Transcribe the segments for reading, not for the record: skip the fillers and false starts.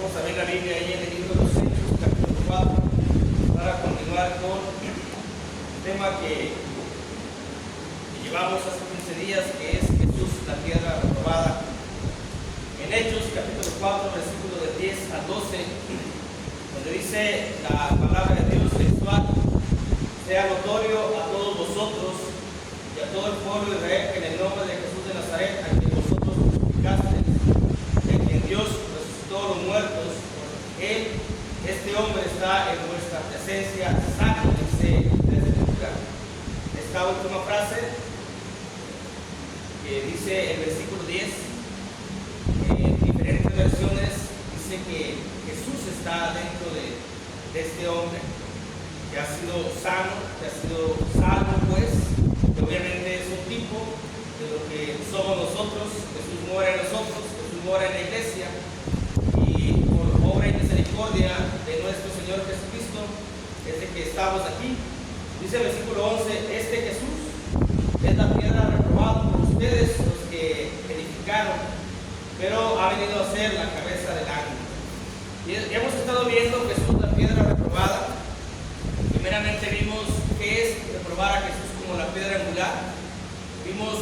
Vamos a ver la Biblia ahí en el libro de los Hechos, capítulo 4, para continuar con el tema que llevamos hace 15 días, que es Jesús, la piedra reprobada. En Hechos, capítulo 4, versículo del 10 al 12, donde dice la palabra de Dios textual: sea notorio a todos vosotros y a todo el pueblo de Israel que en el nombre de Jesús de Nazaret, a quien vosotros crucificasteis, de quien Dios resucitó a los muertos, él, este hombre está en vuestra presencia sano, dice la Escritura. Esta última frase que dice el versículo 10, en diferentes versiones dice que Jesús está dentro de este hombre, que ha sido sano, que ha sido salvo, pues, que obviamente es un tipo de lo que somos nosotros. Jesús mora en nosotros, Jesús mora en la iglesia, y por obra y misericordia de nuestro Señor Jesucristo es de que estamos aquí. Dice el versículo 11: este Jesús es la piedra reprobada por ustedes, los que edificaron, pero ha venido a ser la cabeza del ángulo. Y hemos estado viendo Jesús, la piedra reprobada. Primeramente vimos qué es reprobar a Jesús como la piedra angular. Vimos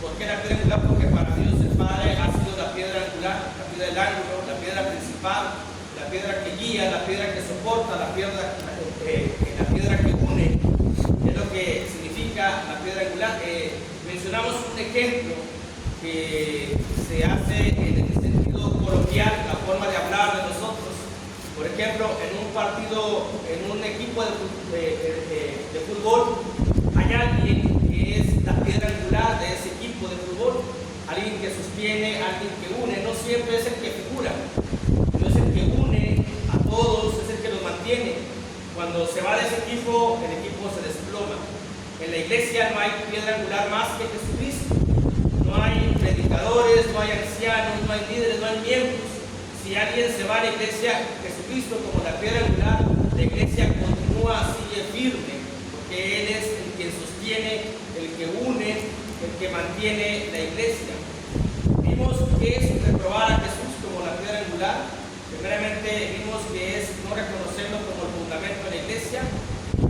por qué la piedra angular, porque para Dios el Padre ha sido la piedra angular, la piedra del ángulo, la piedra principal, la piedra que guía, la piedra que soporta, la piedra que une. Es lo que significa la piedra angular. Mencionamos un ejemplo que se hace en el sentido coloquial, la forma de hablar de nosotros. Por ejemplo, en un partido, en un equipo de fútbol, hay alguien que es la piedra angular de ese equipo de fútbol, alguien que sostiene, alguien que une. No siempre es el que figura, no es el que une a todos, es el que los mantiene. Cuando se va de ese equipo, el equipo se desploma. En la iglesia no hay piedra angular más que Jesucristo. No hay predicadores, no hay ancianos, no hay líderes, no hay miembros. Si alguien se va a la iglesia, Jesucristo como la piedra angular, la iglesia continúa, sigue firme, porque Él es el que sostiene, el que une, el que mantiene la iglesia. Vimos que es reprobar a Jesús como la piedra angular. Primeramente vimos que es no reconocerlo como el fundamento de la iglesia,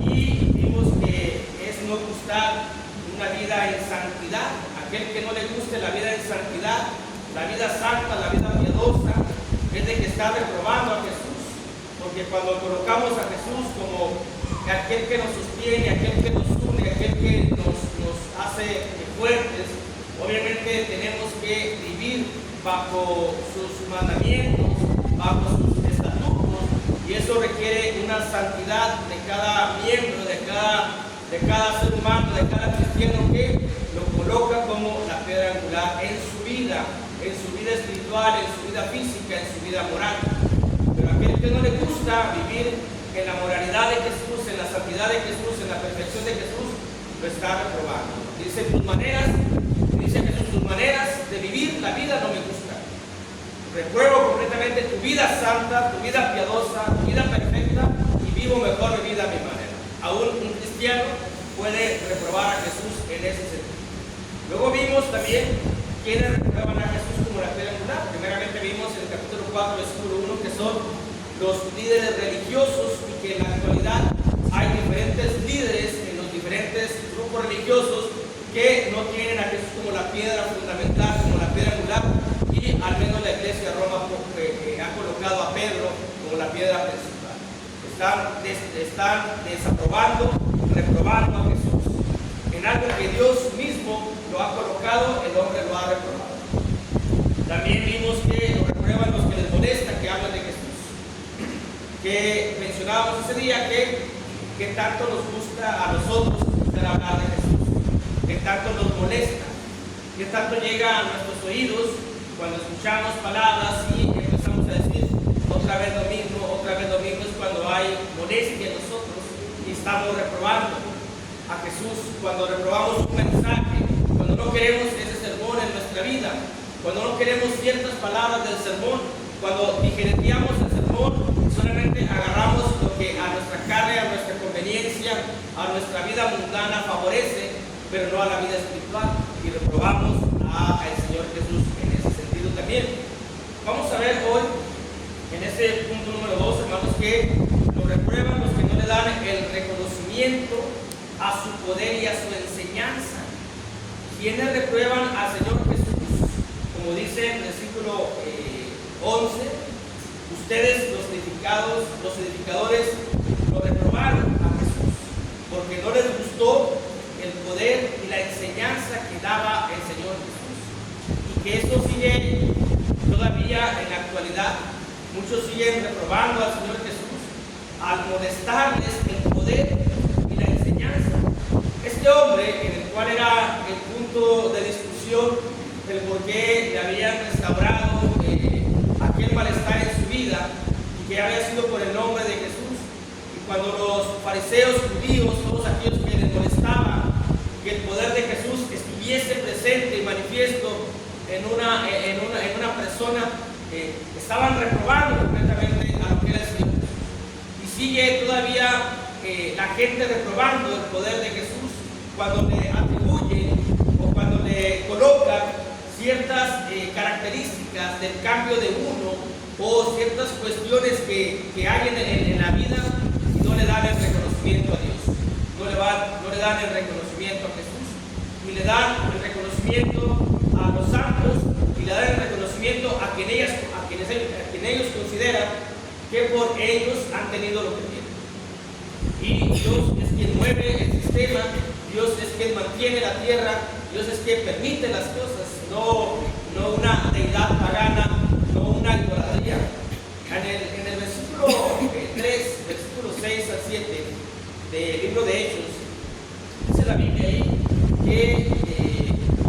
y vimos que es no gustar una vida en santidad. Aquel que no le guste la vida en santidad, la vida santa, la vida piadosa, es de que está reprobando a Jesús. Porque cuando colocamos a Jesús como aquel que nos sostiene, aquel que nos une, aquel que nos hace fuertes, obviamente tenemos que vivir bajo sus mandamientos, bajo sus estatutos, y eso requiere una santidad de cada miembro, de cada ser humano, de cada cristiano, que lo coloca como la piedra angular en su vida espiritual, en su vida física, en su vida moral. Pero aquel que no le gusta vivir en la moralidad de Jesús, en la santidad de Jesús, en la perfección de Jesús, lo está reprobando. Dice Jesús, tus maneras de vivir la vida no me gustan. Repruebo completamente tu vida santa, tu vida piadosa, tu vida perfecta, y vivo mejor mi vida a mi manera. Aún un cristiano puede reprobar a Jesús en ese sentido. Luego vimos también quiénes reprueban a Jesús como la piedra angular. Primeramente vimos en el capítulo 4, versículo 1, que son los líderes religiosos, y que en la actualidad hay diferentes líderes en los diferentes grupos religiosos que no tienen a Jesús como la piedra fundamental, como la piedra angular, y al menos la iglesia de Roma ha colocado a Pedro como la piedra principal. Están desaprobando, reprobando a Jesús en algo que Dios mismo lo ha colocado, el hombre lo ha reprobado. También vimos que lo reprueban los que les molesta que hablan de Jesús, que mencionábamos ese día que tanto nos gusta a nosotros escuchar hablar de Jesús, que tanto nos molesta, que tanto llega a nuestros oídos cuando escuchamos palabras y empezamos a decir otra vez lo mismo, es cuando hay molestia en nosotros y estamos reprobando a Jesús, cuando reprobamos un mensaje, cuando no queremos ese sermón en nuestra vida, cuando no queremos ciertas palabras del sermón, cuando digerenciamos el sermón, solamente agarramos lo que a nuestra carne, a nuestra conveniencia, a nuestra vida mundana favorece, pero no a la vida espiritual, y reprobamos al Señor Jesús en ese sentido también. Vamos a ver hoy en en ese punto número 2, hermanos, que lo reprueban los que no le dan el reconocimiento a su poder y a su enseñanza. ¿Quiénes reprueban al Señor Jesús? Como dice en el versículo 11, ustedes los edificadores lo reprobaron a Jesús, porque no les gustó el poder y la enseñanza que daba el Señor Jesús. Y que esto sigue todavía en la actualidad. Muchos siguen reprobando al Señor Jesús al molestarles el poder y la enseñanza. Este hombre, en el cual era el punto de discusión del por qué le habían restaurado aquel malestar en su vida y que había sido por el nombre de Jesús, y cuando los fariseos judíos, todos aquellos que les molestaban que el poder de Jesús estuviese presente y manifiesto en una persona, estaban reprobando completamente a lo que era el Señor. Y sigue todavía la gente reprobando el poder de Jesús cuando le atribuyen o cuando le colocan ciertas características del cambio de uno o ciertas cuestiones que hay en la vida y no le dan el reconocimiento a Dios, no le dan el reconocimiento a Jesús, ni le dan el reconocimiento a los santos, y le dan el reconocimiento a quienes ellos consideran que por ellos han tenido lo que tienen. Y Dios es quien mueve el sistema, Dios es quien mantiene la tierra, Dios es quien permite las cosas, no una deidad pagana, no una idolatría. En el versículo 3, versículo 6 al 7 del libro de Hechos, dice la Biblia ahí que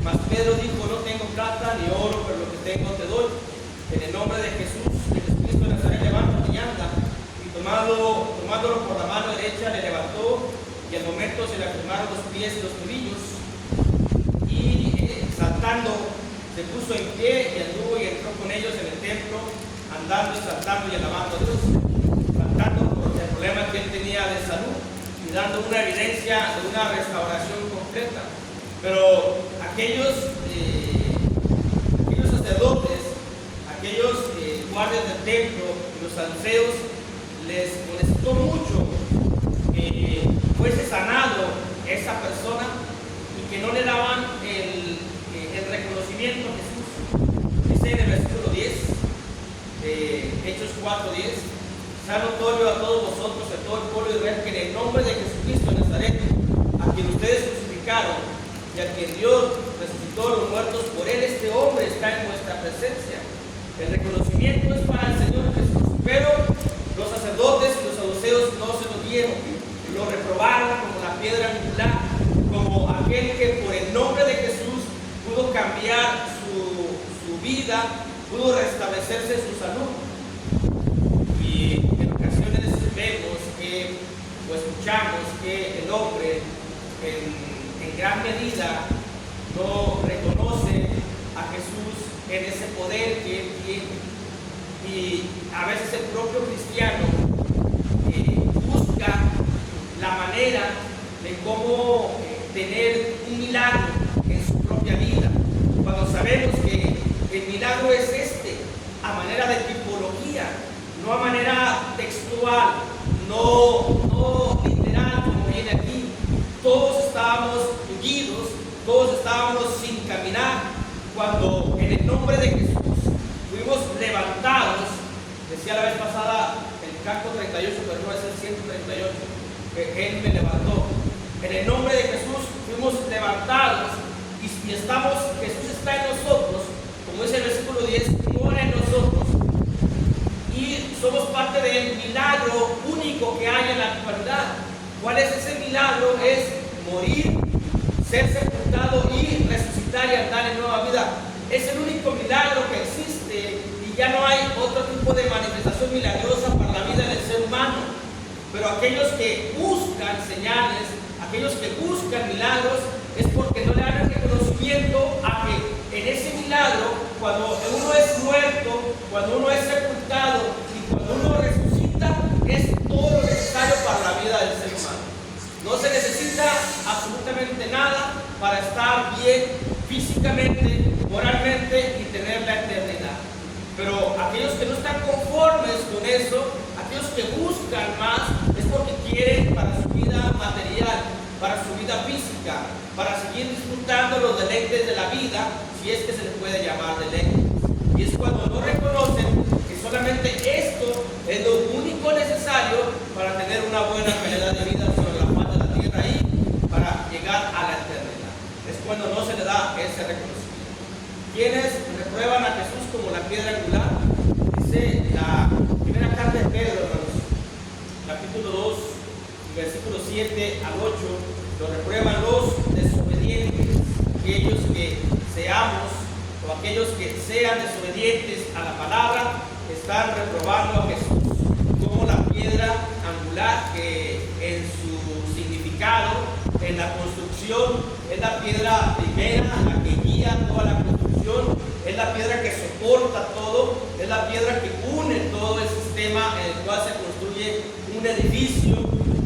mas Pedro dijo: no tengo plata ni oro, pero lo que tengo te doy. En el nombre de Jesús, de Jesucristo de Nazaret, levántate y anda. Y tomándolo por la mano derecha, le levantó, y al momento se le afirmaron los pies y los tobillos. Y saltando, se puso en pie y anduvo y entró con ellos en el templo, andando y saltando y alabando a Dios, saltando por el problema que él tenía de salud y dando una evidencia de una restauración completa. Pero aquellos sacerdotes, aquellos guardias del templo y los saduceos, les molestó mucho que fuese sanado esa persona y que no le daban el reconocimiento a Jesús. Dice en el versículo 10 de Hechos 4:10: sea notorio a todos vosotros, a todo el pueblo de Israel, que en el nombre de Jesucristo de Nazaret, a quien ustedes crucificaron y a quien Dios resucitó de los muertos, por él este hombre está en vuestra presencia. El reconocimiento es para el Señor Jesús, pero los sacerdotes y los saduceos no se lo dieron, lo reprobaron como la piedra angular, como aquel que por el nombre de Jesús pudo cambiar su vida, pudo restablecerse su salud. Y en ocasiones vemos que o escuchamos que el hombre en gran medida no reconoce a Jesús en ese poder que él tiene, y a veces el propio cristiano busca la manera de cómo tener un milagro en su propia vida, cuando sabemos que el milagro es a manera de tipología, no a manera textual, no literal como viene aquí. Todos estábamos tullidos, todos estábamos sin caminar, cuando en el nombre de Jesús fuimos levantados. Decía la vez pasada el canto 38, pero no es el 138, que Él me levantó. En el nombre de Jesús fuimos levantados y Jesús está en nosotros, como dice el versículo 10, mora en nosotros, y somos parte del milagro único que hay en la actualidad. ¿Cuál es ese milagro? Es morir, ser sepultado y resucitar y andar en nueva vida. Es el único milagro que existe, y ya no hay otro tipo de manifestación milagrosa para la vida del ser humano. Pero aquellos que buscan señales, aquellos que buscan milagros, es porque no le dan el reconocimiento a que en ese milagro, cuando uno es muerto, cuando uno es sepultado y cuando uno resucita, es todo lo necesario para la vida del ser humano. No se necesita absolutamente nada para estar bien físicamente, moralmente y tener la eternidad. Pero aquellos que no están conformes con eso, aquellos que buscan más, es porque quieren para su vida material, para su vida física, para seguir disfrutando los deleites de la vida, si es que se le puede llamar deleites. Y es cuando no reconocen que solamente esto es lo único necesario para tener una buena calidad de vida sobre la faz de la tierra y para llegar a la eternidad. Es cuando no se le da ese reconocimiento. Quienes reprueban a Jesús como la piedra angular, dice la primera carta de Pedro, hermanos, capítulo 2, versículos 7 al 8, lo reprueban los desobedientes, aquellos que seamos o aquellos que sean desobedientes a la palabra, están reprobando a Jesús como la piedra angular, que en su significado, en la construcción, es la piedra primera, la que guía toda la construcción, es la piedra que soporta todo, es la piedra que une todo el sistema en el cual se construye un edificio.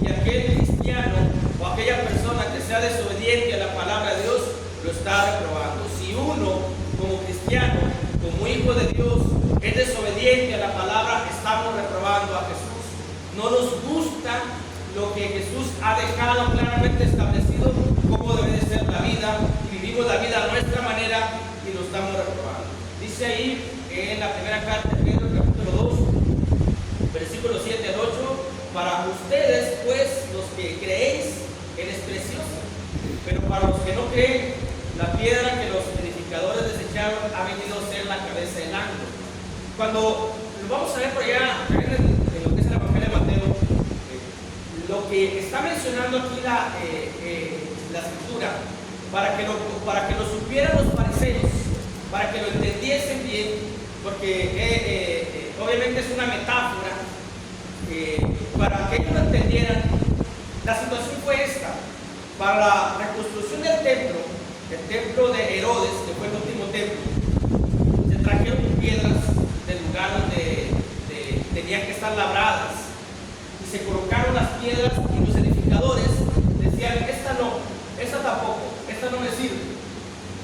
Y aquel cristiano o aquella persona que sea desobediente a la palabra de Dios lo está reprobando. Si uno como cristiano, como hijo de Dios, es desobediente a la palabra, estamos reprobando a Jesús. No nos gusta lo que Jesús ha dejado claramente establecido cómo debe de ser la vida, y vivimos la vida a nuestra manera y lo estamos reprobando. Dice ahí en la primera carta de Pedro, capítulo 2, versículos 7 al 8, para ustedes, pues, los que creéis, Él es precioso, pero para los que no creen, la piedra que los edificadores desecharon ha venido a ser la cabeza del ángulo. Cuando lo vamos a ver por allá, en lo que es el Evangelio de Mateo, lo que está mencionando aquí la escritura, para que lo supieran los fariseos, para que lo entendiesen bien, porque obviamente es una metáfora, para que ellos lo entendieran. La situación fue esta: para la reconstrucción del templo, el templo de Herodes, que fue el último templo, se trajeron piedras del lugar donde tenían que estar labradas, y se colocaron las piedras, y los edificadores decían: esta no, esta tampoco, esta no me sirve.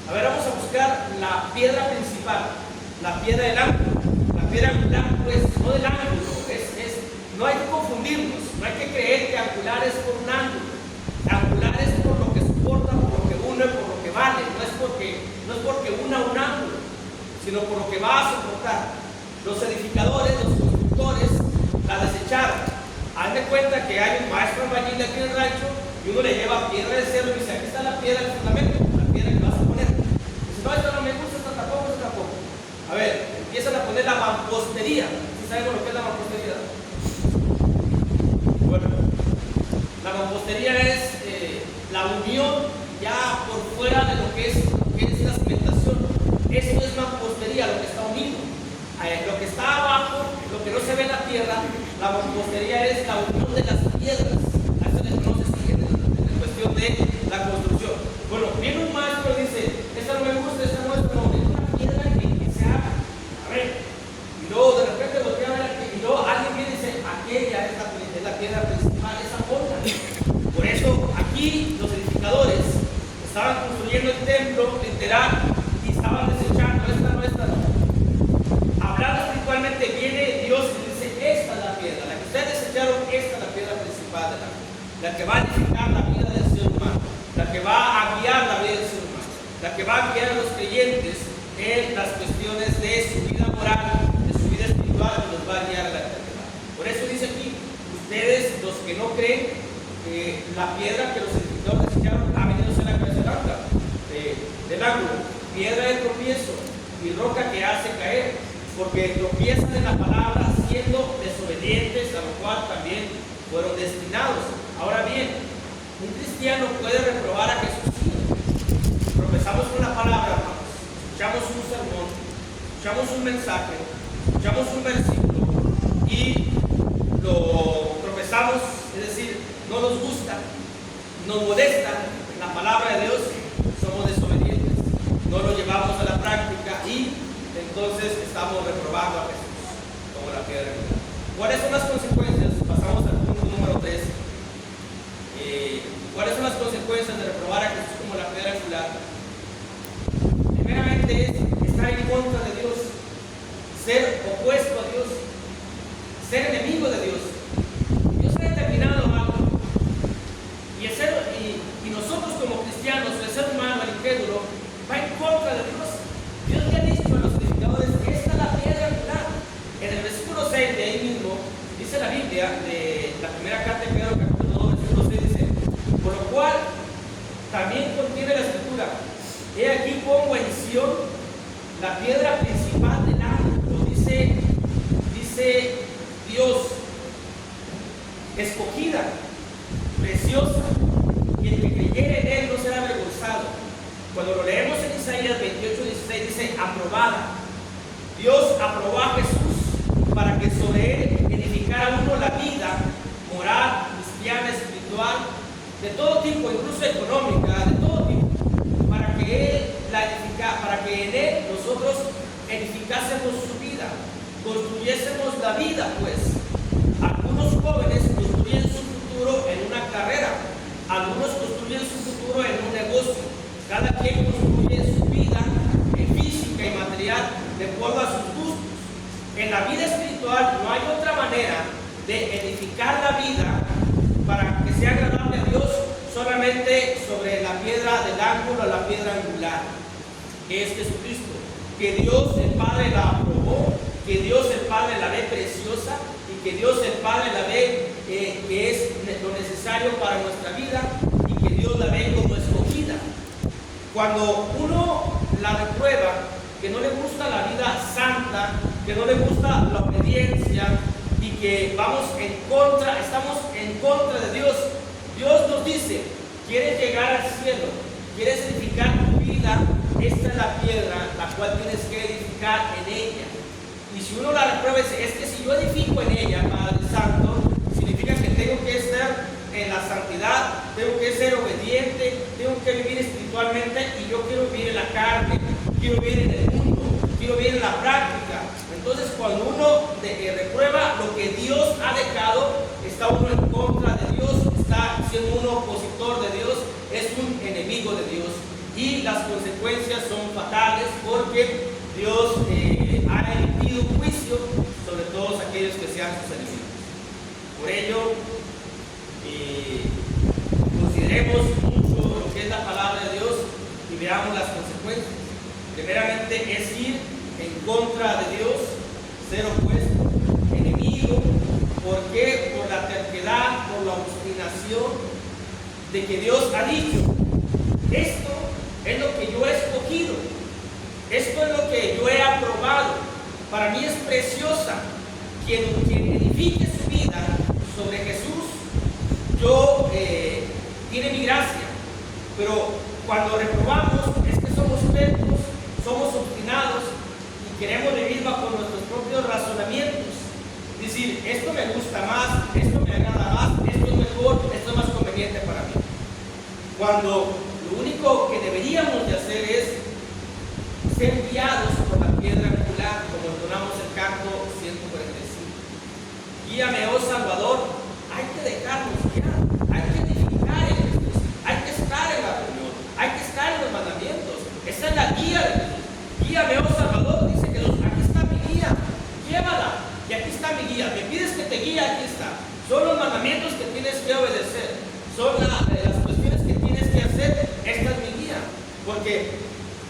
A ver, vamos a buscar la piedra principal, la piedra del ángulo. La piedra angular, pues, no del ángulo, no hay que confundirnos, no hay que creer que angular es por un ángulo. Angular es por lo que soporta, por lo que une, por lo que vale. No es porque una un ángulo, sino por lo que va a soportar. Los edificadores, los constructores, la desecharon. Haz de cuenta que hay un maestro albañil aquí en el rancho y uno le lleva piedra de cerro y dice: aquí está la piedra del fundamento, la piedra que vas a poner. Dice: no, esta no me gusta, esta tampoco, esta tampoco. A ver, empiezan a poner la mampostería. ¿Sí sabemos lo que es la mampostería? Bueno, la mampostería es la unión ya por fuera de lo que es la cimentación. Esto es mampostería, lo que está unido. Lo que está abajo, lo que no se ve en la tierra, la mampostería es la unión de las piedras. A eso le conoces en cuestión de la construcción. Bueno, viene un maestro y dice: esta no me gusta, esta no, esta no. Es una piedra que se abre. A ver. Y luego de repente voltea a ver aquí, y luego alguien viene y dice: aquella es la piedra principal, esa forma. Por eso aquí los edificadores estaban construyendo el templo literal y estaban desechando esta no. Hablando espiritualmente, viene Dios y dice: esta es la piedra, la que ustedes desecharon, esta es la piedra principal de la que va a edificar la vida del ser humano, la que va a guiar la vida del ser humano, la que va a guiar a los creyentes en las cuestiones de su vida moral, de su vida espiritual, que los va a guiar a la eternidad. Por eso dice aquí: ustedes, los que no creen, la piedra que los edificadores desecharon ha venido a ser la cabeza del ángulo, piedra de tropiezo y roca que hace caer, porque tropiezan en la palabra siendo desobedientes, a lo cual también fueron destinados. Ahora bien, un cristiano puede reprobar a Jesús. Tropezamos con la palabra, hermanos, escuchamos un sermón, escuchamos un mensaje, escuchamos un versículo y lo tropezamos, es decir, no nos gusta, nos molesta la palabra de Dios, somos desobedientes, no lo llevamos a la práctica y entonces estamos reprobando a Jesús como la piedra angular. ¿Cuáles son las consecuencias? Pasamos al punto número 3. ¿Cuáles son las consecuencias de reprobar a Jesús como la piedra angular? Primeramente es estar en contra de Dios, ser opuesto a Dios. Dice la Biblia, de la primera carta de Pedro, capítulo 2, versículo 6, dice: por lo cual también contiene la escritura: he aquí pongo en Sión la piedra principal del ángulo. Dice Dios, escogida, preciosa, y el que creyere en él no será avergonzado. Cuando lo leemos en Isaías 28:16, dice aprobada. Dios aprobó a Jesús para que sobre él edificara uno la vida moral, cristiana, espiritual, de todo tipo, incluso económica, de todo tipo, para que él la edificara, para que en él nosotros edificásemos su vida, construyésemos la vida. Pues algunos jóvenes construyen su futuro en una carrera, algunos construyen su futuro en un negocio. Cada quien construye su vida física y material de acuerdo a sus gustos. En la vida espiritual no hay otra manera de edificar la vida para que sea agradable a Dios solamente sobre la piedra del ángulo, la piedra angular, que es Jesucristo, que Dios el Padre la aprobó, que Dios el Padre la ve preciosa y que Dios el Padre la ve que es lo necesario para nuestra vida y que Dios la ve como escogida. Cuando uno la reprueba, que no le gusta la vida santa, que no le gusta la obediencia y que estamos en contra de Dios, Dios nos dice: quieres llegar al cielo, quieres edificar tu vida, esta es la piedra la cual tienes que edificar en ella. Y si uno la reprueba, es que si yo edifico en ella, Padre Santo, significa que tengo que estar en la santidad, tengo que ser obediente, tengo que vivir espiritualmente, y yo quiero vivir en la carne, quiero vivir en el mundo, quiero vivir en la práctica. Entonces, cuando uno reprueba lo que Dios ha dejado, está uno en contra de Dios, está siendo uno opositor de Dios, es un enemigo de Dios, y las consecuencias son fatales, porque Dios ha emitido un juicio sobre todos aquellos que sean sus enemigos. Por ello, consideremos mucho lo que es la palabra de Dios y veamos las consecuencias. Primeramente es ir en contra de Dios, ser opuesto, enemigo. ¿Por qué? Por la terquedad, por la obstinación de que Dios ha dicho: esto es lo que yo he escogido, esto es lo que yo he aprobado, para mí es preciosa. Quien edifique su vida sobre Jesús, tiene mi gracia. Pero cuando reprobamos, es que somos tercos, somos obstinados y queremos vivir bajo nuestros propios razonamientos. Es decir, esto me gusta más, esto me agrada más, esto es mejor, esto es más conveniente para mí. Cuando lo único que deberíamos de hacer es ser guiados por la piedra angular, como entonamos el canto 145. Guíame, oh Salvador. Hay que dejarnos guiar, hay que edificar en Jesús, hay que estar en la reunión, hay que estar en los mandamientos. Esa es la guía de Jesús. Guíame, oh Salvador, dice Jesús: aquí está mi guía, llévala, y aquí está mi guía. Me pides que te guíe, aquí está. Son los mandamientos que tienes que obedecer, son las cuestiones que tienes que hacer. Esta es mi guía. Porque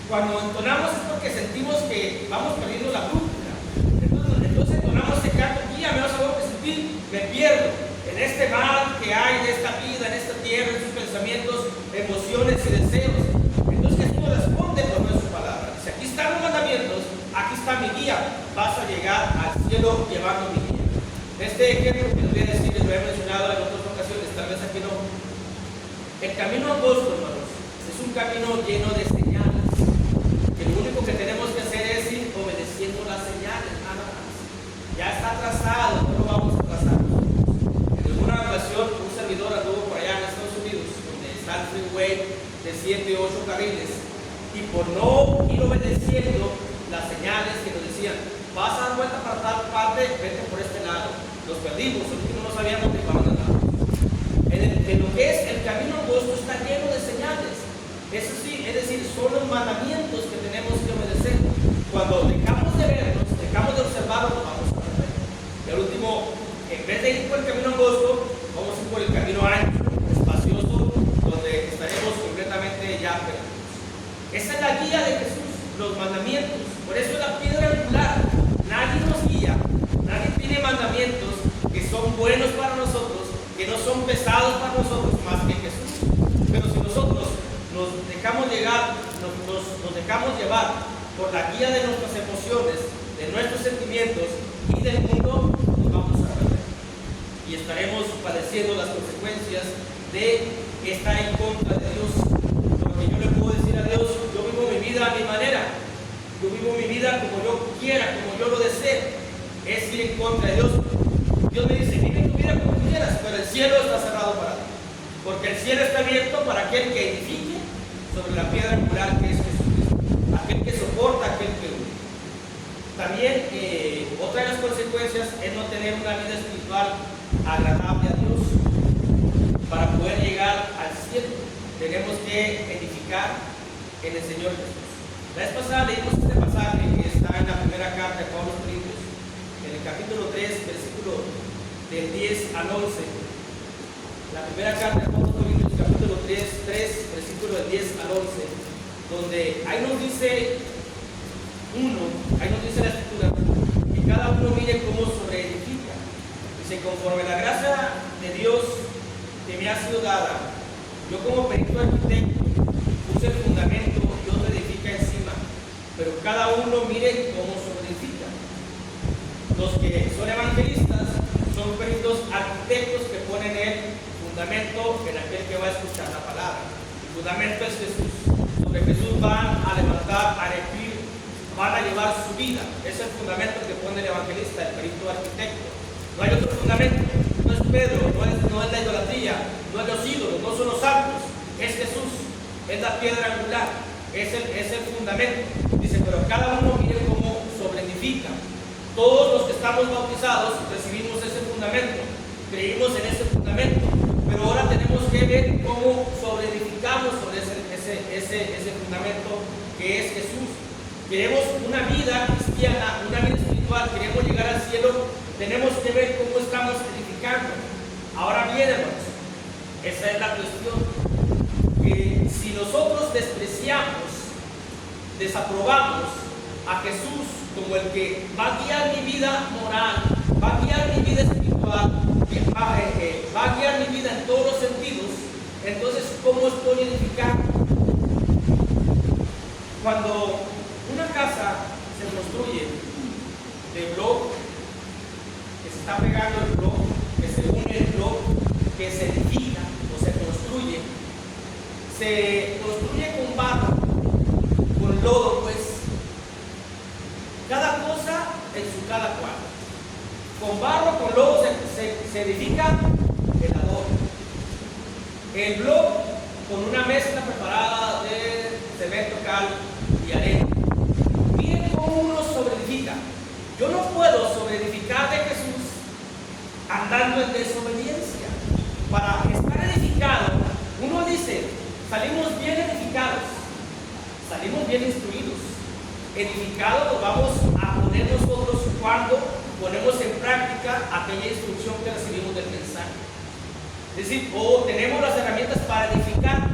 cuando entonamos es porque sentimos que vamos perdiendo la brújula. Entonces entonamos ese canto: guíame, oh Salvador, que sentir me pierdo en este mal que hay en esta vida, en esta tierra, en sus pensamientos, emociones y deseos. Entonces Jesús responde por nuestra palabra. Dice: aquí están los mandamientos, aquí está mi guía, vas a llegar al cielo llevando mi guía. Este ejemplo que les voy a decir, les lo he mencionado en otras ocasiones, tal vez aquí no. El camino angosto, hermanos, es un camino lleno de señales, que lo único que tenemos que hacer es ir obedeciendo las señales, nada más. Ya está trazado, no lo vamos a trazar. En una ocasión, un servidor anduvo por allá en Estados Unidos, donde está el freeway de 7 o 8 carriles, y por no ir obedeciendo las señales que nos decían: vas a dar vuelta para tal parte, vete por este lado. Los perdimos, el último no sabíamos ni para dónde andar. En lo que es el camino angosto está lleno de señales. Eso sí, es decir, son los mandamientos que tenemos que obedecer. Cuando dejamos de verlos, dejamos de observarlos, vamos a perder. Y al último, en vez de ir por el camino angosto, vamos a ir por el camino ancho, espacioso, donde estaremos completamente ya perdidos. Esa es la guía de Jesús, los mandamientos. Por eso es la piedra angular. Nadie nos guía, nadie tiene mandamientos que son dejamos llevar por la guía de nuestras emociones, de nuestros sentimientos y del mundo, nos vamos a perder. Y estaremos padeciendo las consecuencias de estar en contra de Dios. Porque yo le puedo decir a Dios, yo vivo mi vida a mi manera. Yo vivo mi vida como yo quiera, como yo lo desee. Es ir en contra de Dios. Dios me dice, vive tu vida como quieras, pero el cielo está cerrado para ti. Porque el cielo está abierto para aquel que edifique sobre la piedra angular que es Jesucristo. Aquel que soporta, aquel que huye. También otra de las consecuencias es no tener una vida espiritual agradable a Dios. Para poder llegar al cielo tenemos que edificar en el Señor Jesús. La vez pasada leímos este pasaje que está en la primera carta de Pablo a los Corintios, en el capítulo 3, versículo del 10 al 11. La primera carta de Pablo a los Corintios, capítulo 3, versículo del 10 al 11, donde ahí nos dice la escritura, que cada uno mire cómo sobreedifica. Dice, conforme la gracia de Dios que me ha sido dada, yo como perito arquitecto puse el fundamento y otro edifica encima, pero cada uno mire cómo sobreedifica. Los que son evangelistas son peritos arquitectos que ponen el fundamento en aquel que va a escuchar la palabra. El fundamento es Jesús. Sobre Jesús van a levantar, a elegir, van a llevar su vida. Es el fundamento que pone el evangelista, el perito arquitecto. No hay otro fundamento. No es Pedro, no es la idolatría, no es los ídolos, no son los santos. Es Jesús, es la piedra angular, es el fundamento. Dice, pero cada uno mire cómo sobreedifica. Todos los que estamos bautizados recibimos ese fundamento, creímos en ese fundamento, pero ahora tenemos que ver cómo sobreedificamos sobre ese fundamento que es Jesús. Queremos una vida cristiana, una vida espiritual, queremos llegar al cielo, tenemos que ver cómo estamos edificando. Ahora bien, hermanos, esa es la cuestión, que si nosotros despreciamos, desaprobamos a Jesús como el que va a guiar mi vida moral, va a guiar mi vida espiritual, va a guiar mi vida en todos los sentidos, entonces ¿cómo estoy edificando? Cuando una casa se construye de bloque, que se está pegando el bloque, que se une el bloque, que se edifica o se construye con barro, con lodo, pues, cada cosa en su cada cual. Con barro, con lodo se edifica el adorno. El bloque con una mezcla preparada de cemento, cal y arena. Miren cómo uno sobreedifica. Yo no puedo sobreedificar de Jesús andando en desobediencia. Para estar edificado, uno dice, salimos bien edificados, salimos bien instruidos. Edificados nos vamos a poner nosotros cuando ponemos en práctica aquella instrucción que recibimos del mensaje. Es decir, tenemos las herramientas para edificarnos.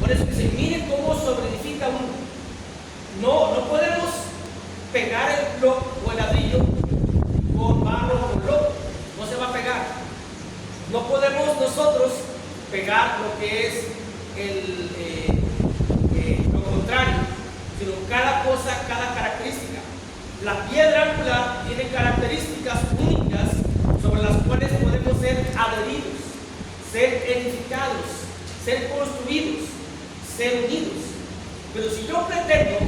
Por eso dice, miren cómo sobreedifica uno. No podemos pegar el bloque o el ladrillo con barro o con lodo. No se va a pegar. No podemos nosotros pegar lo que es lo contrario, sino cada cosa, cada característica. La piedra angular tiene características únicas sobre las cuales podemos ser adheridos, ser edificados, ser construidos, ser unidos. Pero si yo pretendo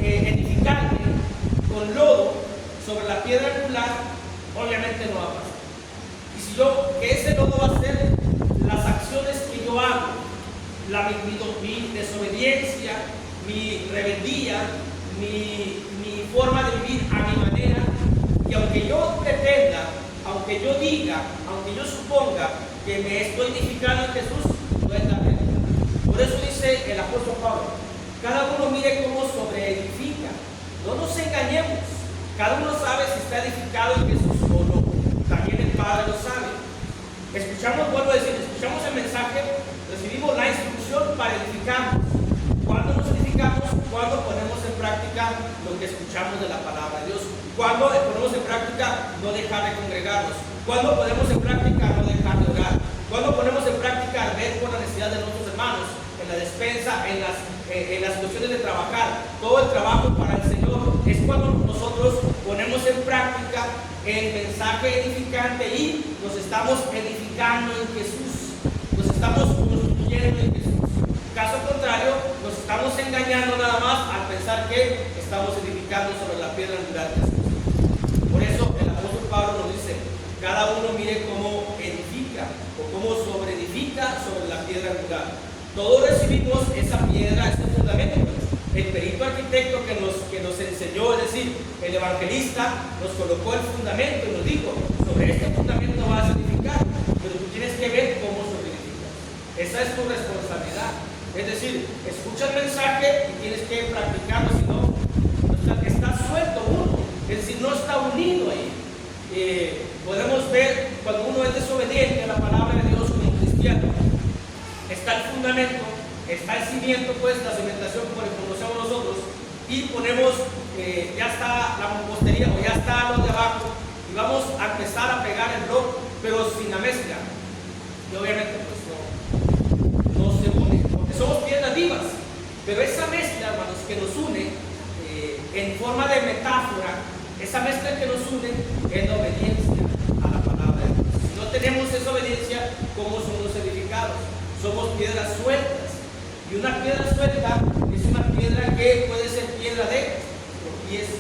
edificarme con lodo sobre la piedra angular, obviamente no va a pasar. Y si que ese lodo va a ser las acciones que yo hago, mi desobediencia, mi rebeldía, mi forma de vivir a mi manera, y aunque yo pretenda, aunque yo diga, aunque yo suponga que me estoy edificando en Jesús, no es la realidad. Por eso dice el apóstol Pablo, cada uno mire cómo sobreedifica. No nos engañemos, cada uno sabe si está edificado en Jesús o no. También el Padre lo sabe. Vuelvo a decir, escuchamos el mensaje, recibimos la instrucción para edificarnos. ¿Cuándo nos edificamos? Cuando ponemos en práctica lo que escuchamos de la palabra de Dios. Cuando ponemos en práctica no dejar de congregarnos. Cuando ponemos en práctica no dejar de orar. Cuando ponemos en práctica ver por la necesidad de nuestros hermanos en la despensa, en las cuestiones de trabajar, todo el trabajo para el Señor, es cuando nosotros ponemos en práctica el mensaje edificante y nos estamos edificando en Jesús, nos estamos construyendo en Jesús. Caso contrario, nos estamos engañando nada más al pensar que estamos edificando sobre la piedra angular de Jesús. Por eso el apóstol Pablo nos dice, cada uno mire cómo edifica o cómo sobreedifica sobre la piedra angular. Todos recibimos esa piedra, ese fundamento. El perito arquitecto que nos enseñó, es decir, el evangelista, nos colocó el fundamento y nos dijo, sobre este fundamento vas a edificar, pero tú tienes que ver cómo sobreedificas. Esa es tu responsabilidad. Es decir, escucha el mensaje y tienes que practicarlo, si no, está suelto uno, es decir, no está unido ahí. Podemos ver cuando uno es desobediente a la palabra de Dios como cristiano, está el fundamento, está el cimiento, pues la cimentación como le conocemos nosotros, y ponemos, ya está la mampostería o ya está lo de abajo, y vamos a empezar a pegar el bloque, pero sin la mezcla. Y obviamente pues no se une, porque somos piedras vivas, pero esa mezcla, hermanos, que nos une en forma de metáfora, esa mezcla que nos une es la obediencia a la palabra de Dios. Si no tenemos esa obediencia, ¿cómo somos edificados? Somos piedras sueltas. Y una piedra suelta es una piedra que puede ser piedra de tropiezo.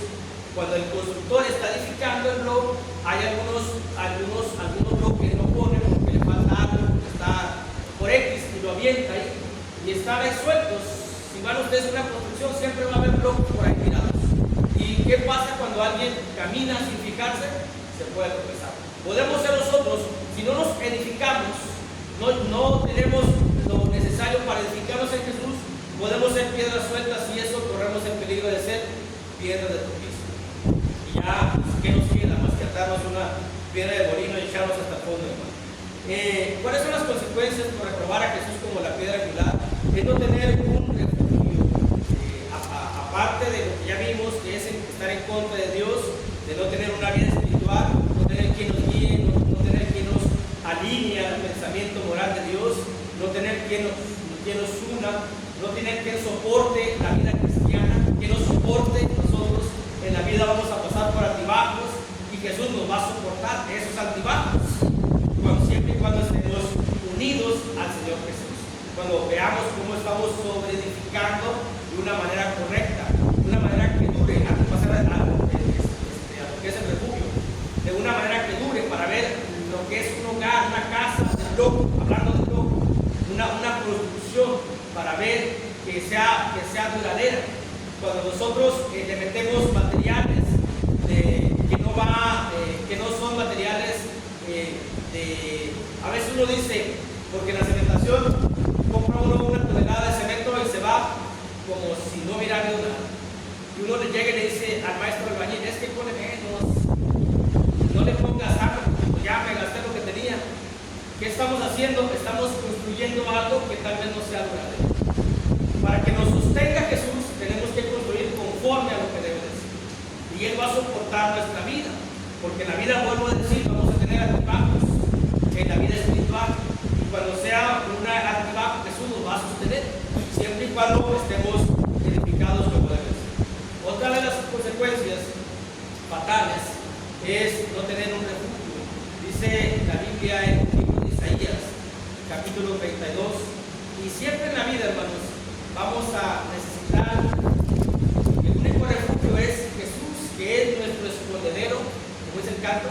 Cuando el constructor está edificando el bloque, hay algunos bloques que no ponen porque le falta algo, porque está por X y lo avienta ahí y están ahí sueltos. Si van ustedes a una construcción, siempre va a haber bloques por ahí tirados. ¿Y qué pasa cuando alguien camina sin fijarse? Se puede tropezar. Podemos ser nosotros, si no nos edificamos, no tenemos lo necesario para edificarnos en Jesús, podemos ser piedras sueltas y eso corremos el peligro de ser piedras de tropiezo. Y ya, ¿qué nos queda? Más que atarnos una piedra de molino y echarnos hasta el fondo, hermano. ¿Cuáles son las consecuencias por reprobar a Jesús como la piedra angular? Es no tener un refugio, aparte de lo que ya vimos, que es estar en contra de Dios, de no tener una vida espiritual, no tener quien nos guíe, no tener quien nos alinee al pensamiento moral de Dios, no tener quien nos una, no tener quien soporte la vida cristiana, quien nos soporte. Nosotros en la vida vamos a pasar por altibajos y Jesús nos va a soportar esos altibajos siempre y cuando estemos unidos al Señor Jesús, cuando veamos cómo estamos sobreedificando de una manera correcta, de una manera que dure, antes de pasar a lo que es el refugio, de una manera que dure para ver lo que es un hogar, una casa, un bloque, hablando de bloque, una construcción, para ver que sea duradera. Cuando nosotros le metemos materiales que no son materiales a veces uno dice, porque en la cementación compra uno una tonelada de cemento y se va como si no hubiera habido nada. Y uno le llega y le dice al maestro albañil, es que pone menos, no le pongas agua, porque ya me gasté lo que tenía. ¿Qué estamos haciendo? Estamos construyendo algo que tal vez no sea duradero. Para que nos sostenga Jesús, tenemos que construir conforme a lo que debe ser. Y Él va a soportar nuestra vida, porque en la vida, vuelvo a decir, vamos a tener altibajos en la vida espiritual. Y cuando sea una altibajo, Jesús nos va a sostener, siempre y cuando estemos edificados como debe ser. Otra de las consecuencias fatales es no tener un refugio. Dice la Biblia en el libro de Isaías, capítulo 32, y siempre en la vida, hermanos, vamos a necesitar, el único refugio es Jesús, que es nuestro escondedero, como dice el canto,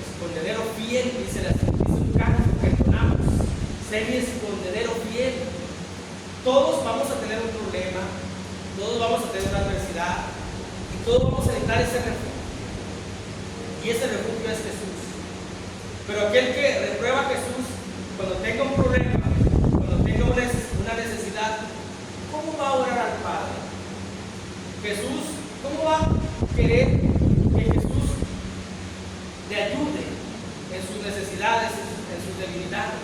escondedero fiel, dice un canto que entonamos, ser mi escondedero fiel. Todos vamos a tener un problema, todos vamos a tener una adversidad, y todos vamos a necesitar ese refugio. Y ese refugio es Jesús. Pero aquel que reprueba a Jesús, cuando tenga un problema, cuando tenga una necesidad, ¿cómo va a orar al Padre? Jesús, ¿cómo va a querer que Jesús le ayude en sus necesidades, en sus debilidades?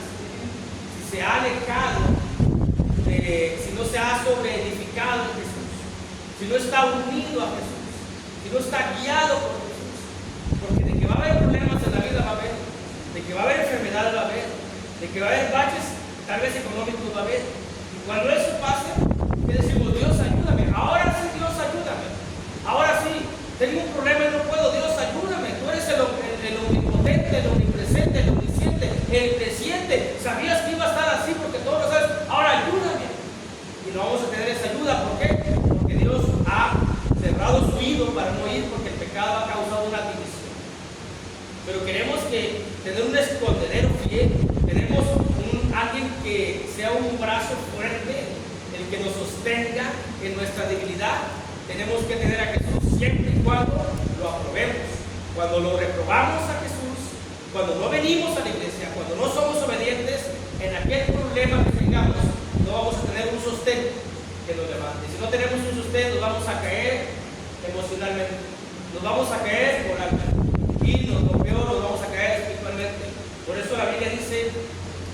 Si se ha alejado, si no se ha sobreedificado en Jesús, si no está unido a Jesús, si no está guiado por Jesús, porque de que va a haber problemas en la vida va a haber, de que va a haber enfermedades va a haber, de que va a haber baches, tal vez económicos va a haber, Cuando eso pase, ¿qué decimos? Dios, ayúdame. Ahora sí, Dios, ayúdame. Ahora sí, tengo un problema y no puedo. Dios, ayúdame. Tú eres el omnipotente, el omnipresente, el omnisciente, el presciente. Sabías que iba a estar así porque todo lo sabes. Ahora ayúdame. Y no vamos a tener esa ayuda. ¿Por qué? Porque Dios ha cerrado su oído para no oír, porque el pecado ha causado una división. Pero queremos tener un escondedero fiel. Tenemos alguien que sea un brazo fuerte, el que nos sostenga en nuestra debilidad. Tenemos que tener a Jesús siempre y cuando lo aprobemos. Cuando lo reprobamos a Jesús, cuando no venimos a la iglesia, cuando no somos obedientes, en aquel problema que tengamos, no vamos a tener un sostén que nos levante. Si no tenemos un sostén, nos vamos a caer emocionalmente, nos vamos a caer moralmente, y lo peor, nos vamos a caer espiritualmente. Por eso la Biblia dice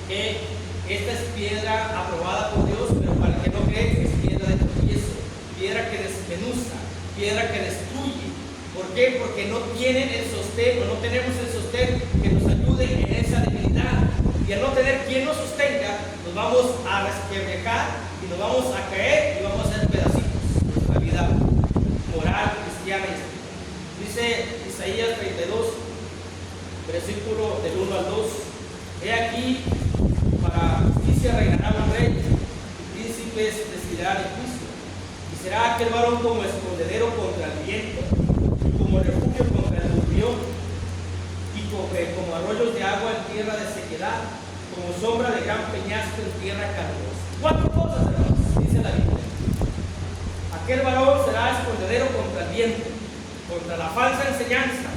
que esta es piedra aprobada por Dios, pero para el que no cree es piedra de tropiezo, piedra que desmenuza, piedra que destruye. ¿Por qué? Porque no tienen el sostén, o no tenemos el sostén que nos ayude en esa debilidad. Y al no tener quien nos sostenga, nos vamos a resquebrajar y nos vamos a caer y vamos a hacer pedacitos nuestra vida moral, cristiana y espiritual. Dice Isaías 32, versículo del 1 al 2. He aquí, para justicia reinará un rey, y príncipes decidirán el juicio. Y será aquel varón como escondedero contra el viento, y como refugio contra el turbión, y como arroyos de agua en tierra de sequedad, como sombra de gran peñasco en tierra calurosa. 4 cosas, hermanos, dice la Biblia. Aquel varón será escondedero contra el viento, contra la falsa enseñanza,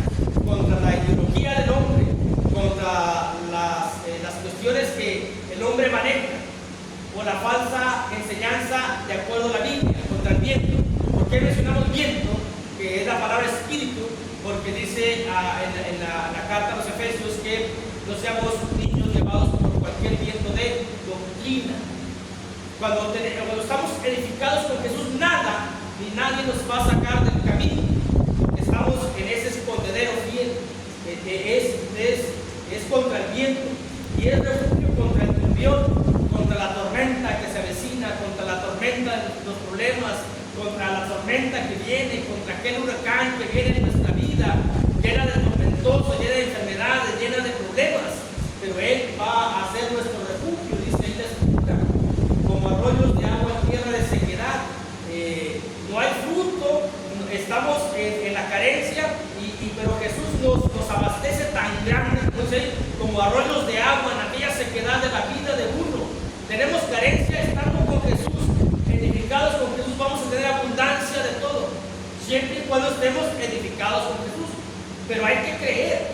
contra la ideología del hombre, contra las cuestiones que el hombre maneja, o la falsa enseñanza de acuerdo a la Biblia, contra el viento. ¿Por qué mencionamos viento? Que es la palabra espíritu, porque dice en la carta a los Efesios que no seamos niños llevados por cualquier viento de doctrina. Cuando estamos edificados con Jesús, nada ni nadie nos va a sacar del camino. Estamos en ese escondedero fiel, es contra el viento, y es refugio contra el turbión, contra la tormenta que se avecina, contra la tormenta de los problemas, contra la tormenta que viene, contra aquel huracán que viene en nuestra vida, llena de tormentoso, llena de enfermedades, llena de problemas. Pero Él va a ser nuestro refugio, dice ahí la Escritura, como arroyos de agua en tierra de sequedad. No hay fruto, estamos en la carencia, pero Jesús nos abastece tan grande, entonces, como arroyos de agua en aquella sequedad de la vida de uno. Tenemos carencia estando con Jesús, edificados con Jesús, vamos a tener abundancia de todo, siempre y cuando estemos edificados con Jesús. Pero hay que creer,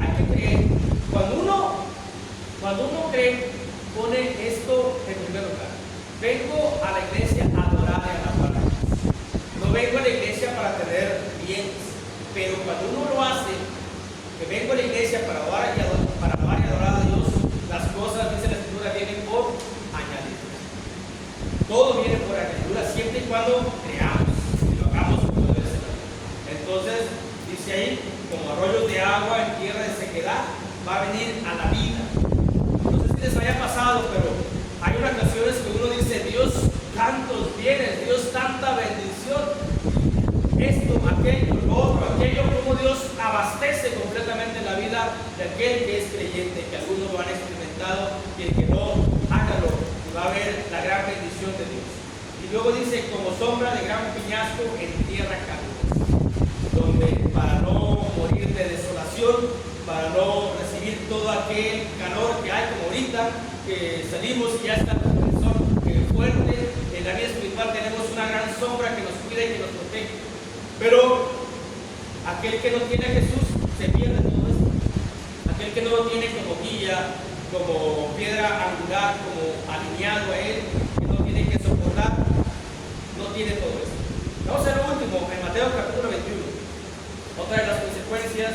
hay que creer. Cuando uno cree, pone esto en primer lugar. Vengo a la iglesia a adorar y a alabar a Dios. No vengo a la iglesia para tener bienes, pero cuando uno lo hace, que vengo a la iglesia para adorar y adorar a Dios, las cosas, dice la Escritura, vienen por añadidura. Todo viene por añadidura, siempre y cuando creamos y lo hagamos como debe ser. Entonces, dice ahí, como arroyos de agua en tierra de sequedad, va a venir a la vida. No sé si les haya pasado, pero hay unas ocasiones que uno dice, Dios, tantos bienes, Dios, tanta bendición, esto, aquello, lo otro, aquello, como Dios abastece completamente la vida de aquel que es creyente, que algunos lo han experimentado, y el que no, hágalo, y va a ver la gran bendición de Dios. Y luego dice, como sombra de gran peñasco en tierra calurosa, donde para no morir de desolación, para no recibir todo aquel calor que hay, como ahorita, que salimos y ya está el sol fuerte. En la vida espiritual tenemos una gran sombra que nos cuida y que nos protege. Pero aquel que no tiene a Jesús se pierde todo esto. Aquel que no lo tiene como guía, como piedra angular, como alineado a Él, que no tiene que soportar, no tiene todo esto. Vamos a ver lo último, en Mateo capítulo 21. Otra de las consecuencias,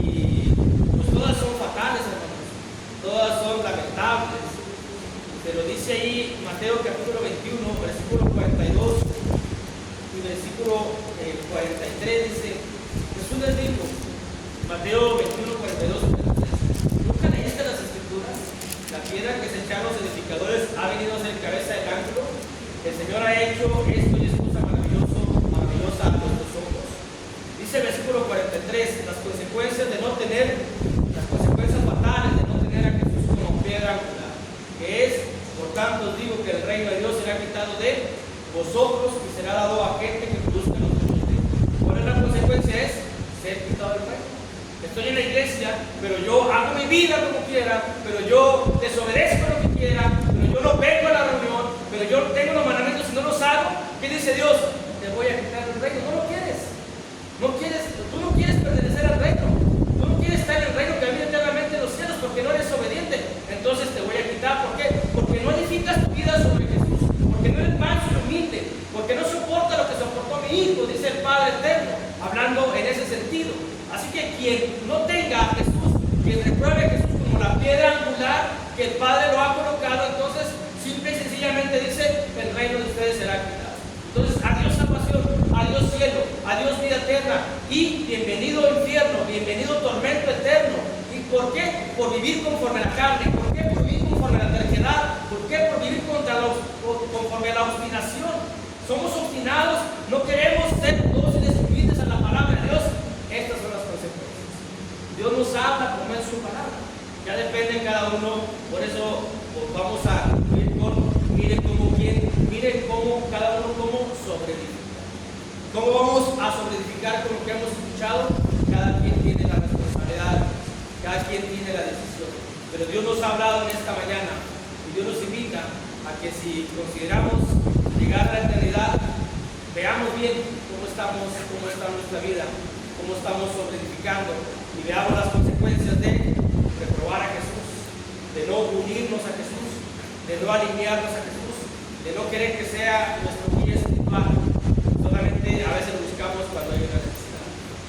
y pues todas son fatales, hermanos, todas son lamentables. Pero dice ahí Mateo capítulo 21, versículo 42 y versículo 43, dice, Jesús les dijo, Mateo 21, 42 y 43, ¿nunca leíste las Escrituras? La piedra que se echaron los edificadores ha venido a ser Señor ha hecho esto y es cosa maravillosa a nuestros ojos. Dice el versículo 43, las consecuencias fatales de no tener a Jesús como piedra angular, que es, por tanto os digo que el reino de Dios será quitado de vosotros y será dado a gente que produzca los frutos de él. ¿Cuál es la consecuencia? Es ser quitado del reino. Estoy en la iglesia, pero yo hago mi vida como quiera, pero yo desobedezco lo que quiera, pero yo no vengo a la reunión, pero yo tengo los mandamientos y no los hago. ¿Qué dice Dios? Te voy a quitar del reino. No lo quieres. Tú no quieres pertenecer al reino. Tú no quieres estar en el reino que habita eternamente en los cielos porque no eres obediente. Entonces te voy a quitar. ¿Por qué? Porque no edificas tu vida sobre Jesús, porque no eres manso y humilde, porque no soporta lo que soportó mi hijo, dice el Padre Eterno, hablando en ese sentido. Así que quien no tenga a Jesús, quien repruebe a Jesús como la piedra angular que el Padre lo ha colocado, entonces simple y sencillamente dice, el reino de ustedes será quitado. Entonces, adiós salvación, adiós cielo, adiós vida eterna y bienvenido infierno, bienvenido tormento eterno. ¿Y por qué? Por vivir conforme a la carne. ¿Por qué? Por vivir conforme a la terquedad. ¿Por qué? Por vivir conforme a la obstinación. Somos obstinados, no queremos ser dóciles y humildes a la palabra de Dios. Estas son las consecuencias. Dios nos habla como en su palabra. Ya depende de cada uno. Por eso vamos a ir con, miren cómo cada uno cómo sobreedifica. ¿Cómo vamos a sobreedificar con lo que hemos escuchado? Cada quien tiene la responsabilidad, cada quien tiene la decisión. Pero Dios nos ha hablado en esta mañana y Dios nos invita a que si consideramos llegar a la eternidad, veamos bien cómo está nuestra vida, cómo estamos sobreedificando y veamos las consecuencias de reprobar a Jesús, de no unirnos a Jesús, de no alinearnos a Jesús, de no querer que sea nuestro guía espiritual. Solamente a veces lo buscamos cuando hay una necesidad.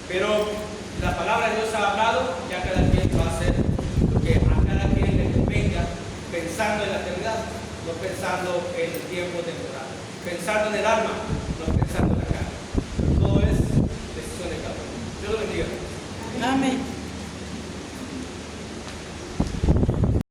Pero la palabra de Dios ha hablado, ya cada quien va a hacer lo que a cada quien le convenga, pensando en la eternidad, no pensando en el tiempo temporal, pensando en el alma.